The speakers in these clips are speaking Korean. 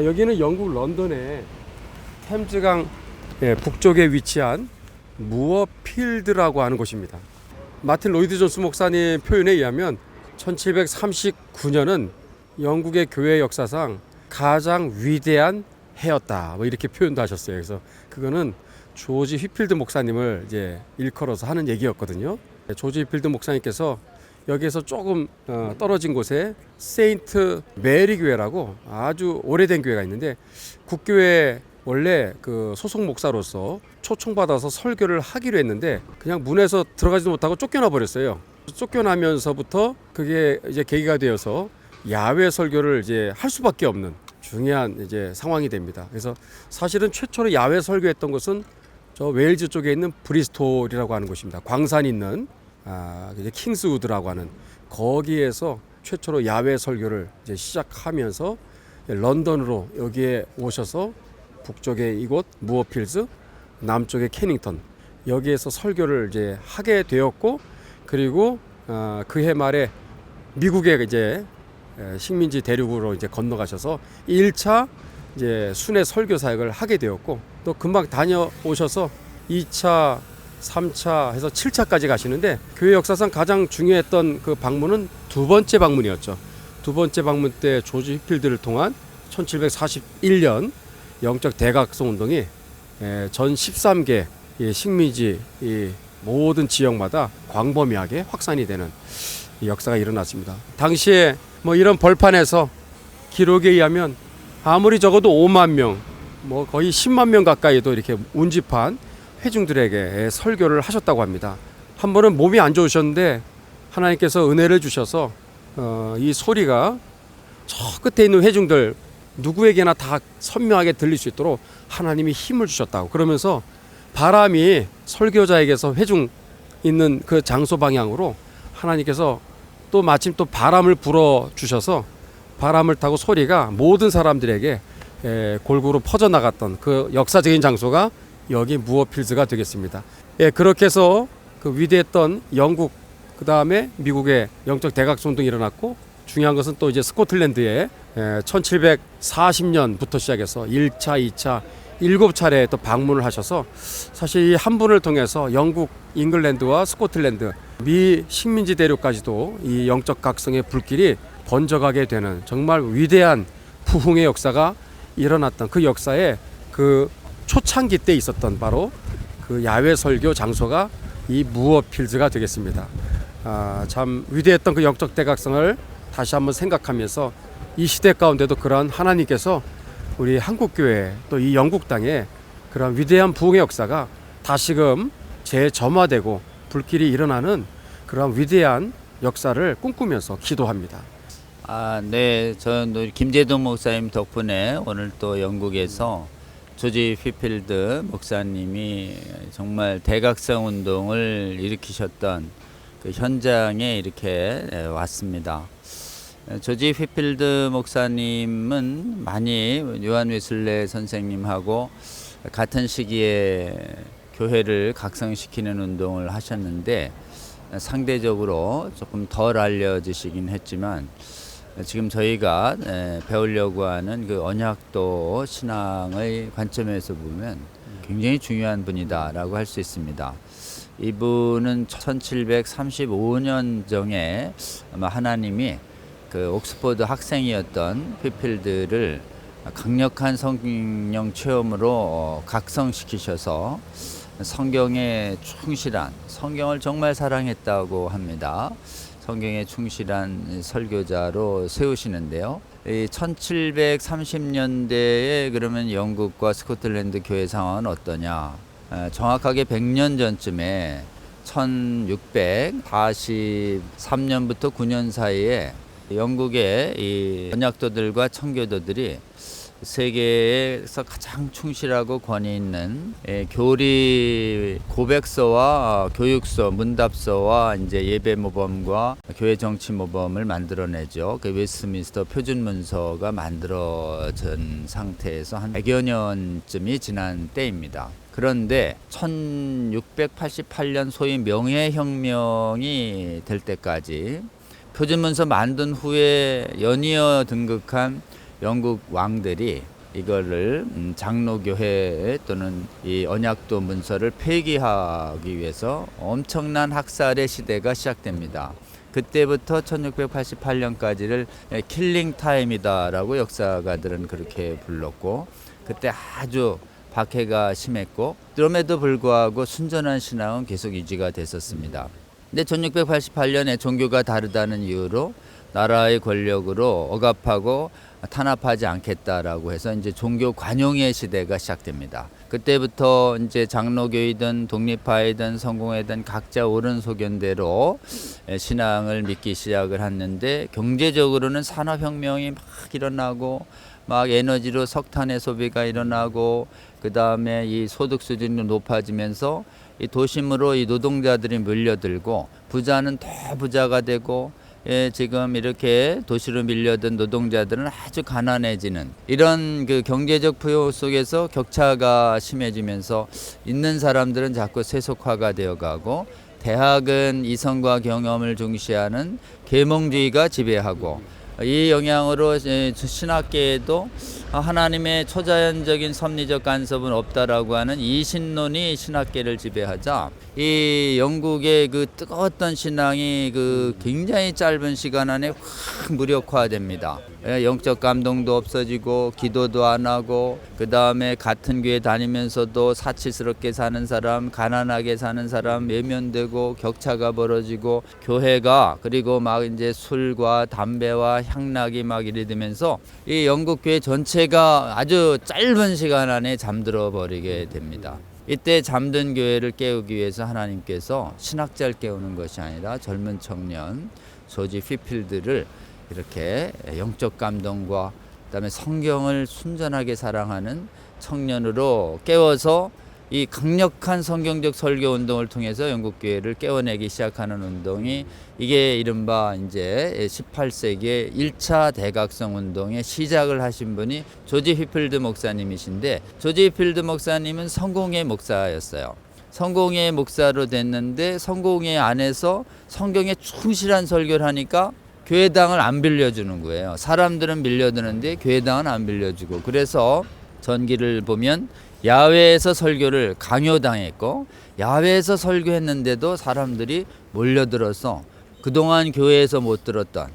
여기는 영국 런던의 템즈강 북쪽에 위치한 무어필드라고 하는 곳입니다. 마틴 로이드 존스 목사님 표현에 의하면 1739년은 영국의 교회 역사상 가장 위대한 해였다, 뭐 이렇게 표현도 하셨어요. 그래서 그거는 조지 휘필드 목사님을 이제 일컬어서 하는 얘기였거든요. 조지 휘필드 목사님께서 여기에서 조금 떨어진 곳에 세인트 메리 교회라고 아주 오래된 교회가 있는데, 국교회 원래 그 소속 목사로서 초청받아서 설교를 하기로 했는데 그냥 문에서 들어가지도 못하고 쫓겨나 버렸어요. 쫓겨나면서부터 그게 이제 계기가 되어서 야외 설교를 이제 할 수밖에 없는 중요한 이제 상황이 됩니다. 그래서 사실은 최초로 야외 설교했던 것은 저 웨일즈 쪽에 있는 브리스톨이라고 하는 곳입니다. 광산 있는 이제 킹스우드라고 하는 거기에서 최초로 야외 설교를 이제 시작하면서 런던으로 여기에 오셔서 북쪽에 이곳 무어필즈, 남쪽에 캐닝턴, 여기에서 설교를 이제 하게 되었고, 그리고 그해 말에 미국에 이제 식민지 대륙으로 이제 건너가셔서 1차 이제 순회 설교 사역을 하게 되었고, 또 금방 다녀오셔서 2차, 3차 해서 7차까지 가시는데, 교회 역사상 가장 중요했던 그 방문은 두 번째 방문이었죠. 두 번째 방문 때 조지 휘필드를 통한 1741년 영적 대각성 운동이 전 13개 식민지 모든 지역마다 광범위하게 확산이 되는 역사가 일어났습니다. 당시에 뭐 이런 벌판에서 기록에 의하면 아무리 적어도 5만 명, 뭐 거의 10만 명 가까이도 이렇게 운집한 회중들에게 설교를 하셨다고 합니다. 한 번은 몸이 안 좋으셨는데 하나님께서 은혜를 주셔서 이 소리가 저 끝에 있는 회중들 누구에게나 다 선명하게 들릴 수 있도록 하나님이 힘을 주셨다고. 그러면서 바람이 설교자에게서 회중 있는 그 장소 방향으로 하나님께서 또 마침 또 바람을 불어 주셔서 바람을 타고 소리가 모든 사람들에게 골고루 퍼져나갔던 그 역사적인 장소가 여기 무어필즈가 되겠습니다. 그렇게 해서 그 위대했던 영국, 그 다음에 미국의 영적 대각성 운동이 일어났고, 중요한 것은 또 이제 스코틀랜드에 1740년부터 시작해서 1차, 2차, 7차례 또 방문을 하셔서, 사실 이 한 분을 통해서 영국, 잉글랜드와 스코틀랜드, 미 식민지 대륙까지도 이 영적 각성의 불길이 번져가게 되는 정말 위대한 부흥의 역사가 일어났던 그 역사에 그 초창기 때 있었던 바로 그 야외 설교 장소가 이 무어필즈가 되겠습니다. 참 위대했던 그 영적 대각성을 다시 한번 생각하면서 이 시대 가운데도 그러한 하나님께서 우리 한국교회 또 이 영국 땅에 그런 위대한 부흥의 역사가 다시금 재점화되고 불길이 일어나는 그런 위대한 역사를 꿈꾸면서 기도합니다. 네, 저는 김재동 목사님 덕분에 오늘 또 영국에서 조지 휘필드 목사님이 정말 대각성 운동을 일으키셨던 그 현장에 이렇게 왔습니다. 조지 휘필드 목사님은 많이 요한 웨슬레 선생님하고 같은 시기에 교회를 각성시키는 운동을 하셨는데, 상대적으로 조금 덜 알려지시긴 했지만, 지금 저희가 배우려고 하는 그 언약도 신앙의 관점에서 보면 굉장히 중요한 분이다라고 할 수 있습니다. 이분은 1735년경에 아마 하나님이 그 옥스퍼드 학생이었던 휘필드를 강력한 성령 체험으로 각성시키셔서 성경에 충실한, 성경을 정말 사랑했다고 합니다. 성경에 충실한 설교자로 세우시는데요. 1730년대에 그러면 영국과 스코틀랜드 교회 상황은 어떠냐? 정확하게 100년 전쯤에 1643년부터 9년 사이에 영국의 이 언약도들과 청교도들이 세계에서 가장 충실하고 권위 있는 교리 고백서와 교육서, 문답서와 이제 예배 모범과 교회 정치 모범을 만들어내죠. 그 웨스트민스터 표준 문서가 만들어진 상태에서 한 100여 년쯤이 지난 때입니다. 그런데 1688년 소위 명예혁명이 될 때까지 표준문서 만든 후에 연이어 등극한 영국 왕들이 이거를 장로교회 또는 이 언약도 문서를 폐기하기 위해서 엄청난 학살의 시대가 시작됩니다. 그때부터 1688년까지를 킬링 타임이다라고 역사가들은 그렇게 불렀고, 그때 아주 박해가 심했고, 그럼에도 불구하고 순전한 신앙은 계속 유지가 됐었습니다. 근데 1688년에 종교가 다르다는 이유로 나라의 권력으로 억압하고 탄압하지 않겠다라고 해서 이제 종교 관용의 시대가 시작됩니다. 그때부터 이제 장로교이든 독립파이든 성공회든 각자 옳은 소견대로 신앙을 믿기 시작을 했는데, 경제적으로는 산업혁명이 막 일어나고 막 에너지로 석탄의 소비가 일어나고, 그 다음에 이 소득 수준이 높아지면서 이 도심으로 이 노동자들이 몰려들고 부자는 더 부자가 되고, 지금 이렇게 도시로 밀려든 노동자들은 아주 가난해지는 이런 그 경제적 부여 속에서 격차가 심해지면서 있는 사람들은 자꾸 세속화가 되어가고, 대학은 이성과 경험을 중시하는 계몽주의가 지배하고, 이 영향으로 신학계에도 하나님의 초자연적인 섭리적 간섭은 없다라고 하는 이신론이 신학계를 지배하자, 이 영국의 그 뜨거웠던 신앙이 그 굉장히 짧은 시간 안에 확 무력화됩니다. 영적 감동도 없어지고 기도도 안 하고, 그 다음에 같은 교회 다니면서도 사치스럽게 사는 사람, 가난하게 사는 사람 외면되고 격차가 벌어지고, 교회가 그리고 막 이제 술과 담배와 향락이 막 이래 되면서 이 영국 교회 전체가 아주 짧은 시간 안에 잠들어 버리게 됩니다. 이때 잠든 교회를 깨우기 위해서 하나님께서 신학자를 깨우는 것이 아니라 젊은 청년 조지 휘필드를 이렇게 영적 감동과 그다음에 성경을 순전하게 사랑하는 청년으로 깨워서 이 강력한 성경적 설교 운동을 통해서 영국 교회를 깨워내기 시작하는 운동이, 이게 이른바 이제 18세기의 1차 대각성 운동의 시작을 하신 분이 조지 휘필드 목사님이신데, 조지 휘필드 목사님은 성공회 목사였어요. 성공회 목사로 됐는데 성공회 안에서 성경에 충실한 설교를 하니까 교회당을 안 빌려주는 거예요. 사람들은 빌려드는데 교회당은 안 빌려주고, 그래서 전기를 보면 야외에서 설교를 강요당했고, 야외에서 설교했는데도 사람들이 몰려들어서 그동안 교회에서 못 들었던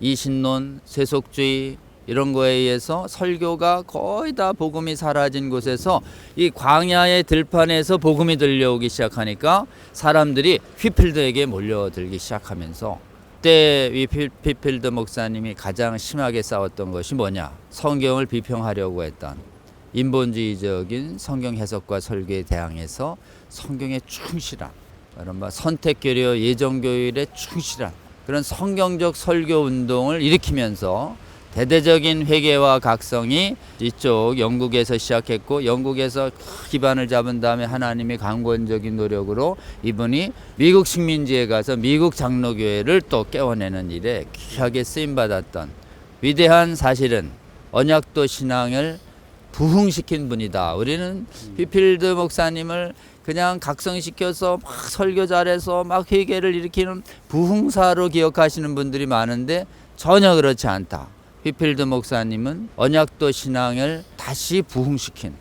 이신론, 세속주의 이런 거에 의해서 설교가 거의 다 복음이 사라진 곳에서 이 광야의 들판에서 복음이 들려오기 시작하니까 사람들이 휘필드에게 몰려들기 시작하면서, 그때 이 휘필드 목사님이 가장 심하게 싸웠던 것이 뭐냐? 성경을 비평하려고 했던 인본주의적인 성경 해석과 설교에 대항해서 성경에 충실한, 이른바 선택교류 예정교율에 충실한 그런 성경적 설교 운동을 일으키면서 대대적인 회개와 각성이 이쪽 영국에서 시작했고, 영국에서 기반을 잡은 다음에 하나님의 강권적인 노력으로 이분이 미국 식민지에 가서 미국 장로교회를 또 깨워내는 일에 귀하게 쓰임받았던 위대한, 사실은 언약도 신앙을 부흥시킨 분이다. 우리는 휘필드 목사님을 그냥 각성시켜서 막 설교 잘해서 막 회개를 일으키는 부흥사로 기억하시는 분들이 많은데 전혀 그렇지 않다. 휘필드 목사님은 언약도 신앙을 다시 부흥시킨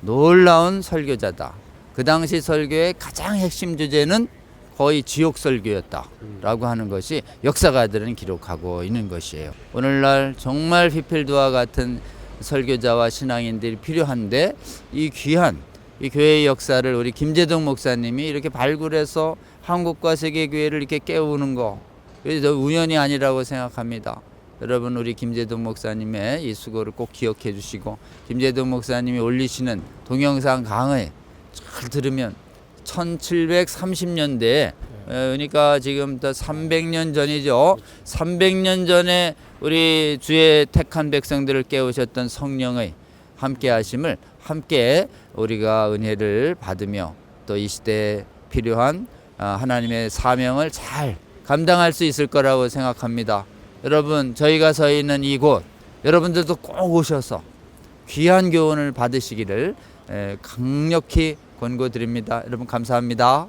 놀라운 설교자다. 그 당시 설교의 가장 핵심 주제는 거의 지옥 설교였다라고 하는 것이 역사가들은 기록하고 있는 것이에요. 오늘날 정말 휘필드와 같은 설교자와 신앙인들이 필요한데, 이 귀한 이 교회의 역사를 우리 김재동 목사님이 이렇게 발굴해서 한국과 세계교회를 이렇게 깨우는 거, 우연이 아니라고 생각합니다. 여러분, 우리 김재동 목사님의 이 수고를 꼭 기억해 주시고, 김재동 목사님이 올리시는 동영상 강의 잘 들으면 1730년대에, 그러니까 지금부터 300년 전이죠. 300년 전에 우리 주의 택한 백성들을 깨우셨던 성령의 함께 하심을 함께 우리가 은혜를 받으며 또 이 시대에 필요한 하나님의 사명을 잘 감당할 수 있을 거라고 생각합니다. 여러분, 저희가 서 있는 이곳, 여러분들도 꼭 오셔서 귀한 교훈을 받으시기를 강력히 권고드립니다. 여러분, 감사합니다.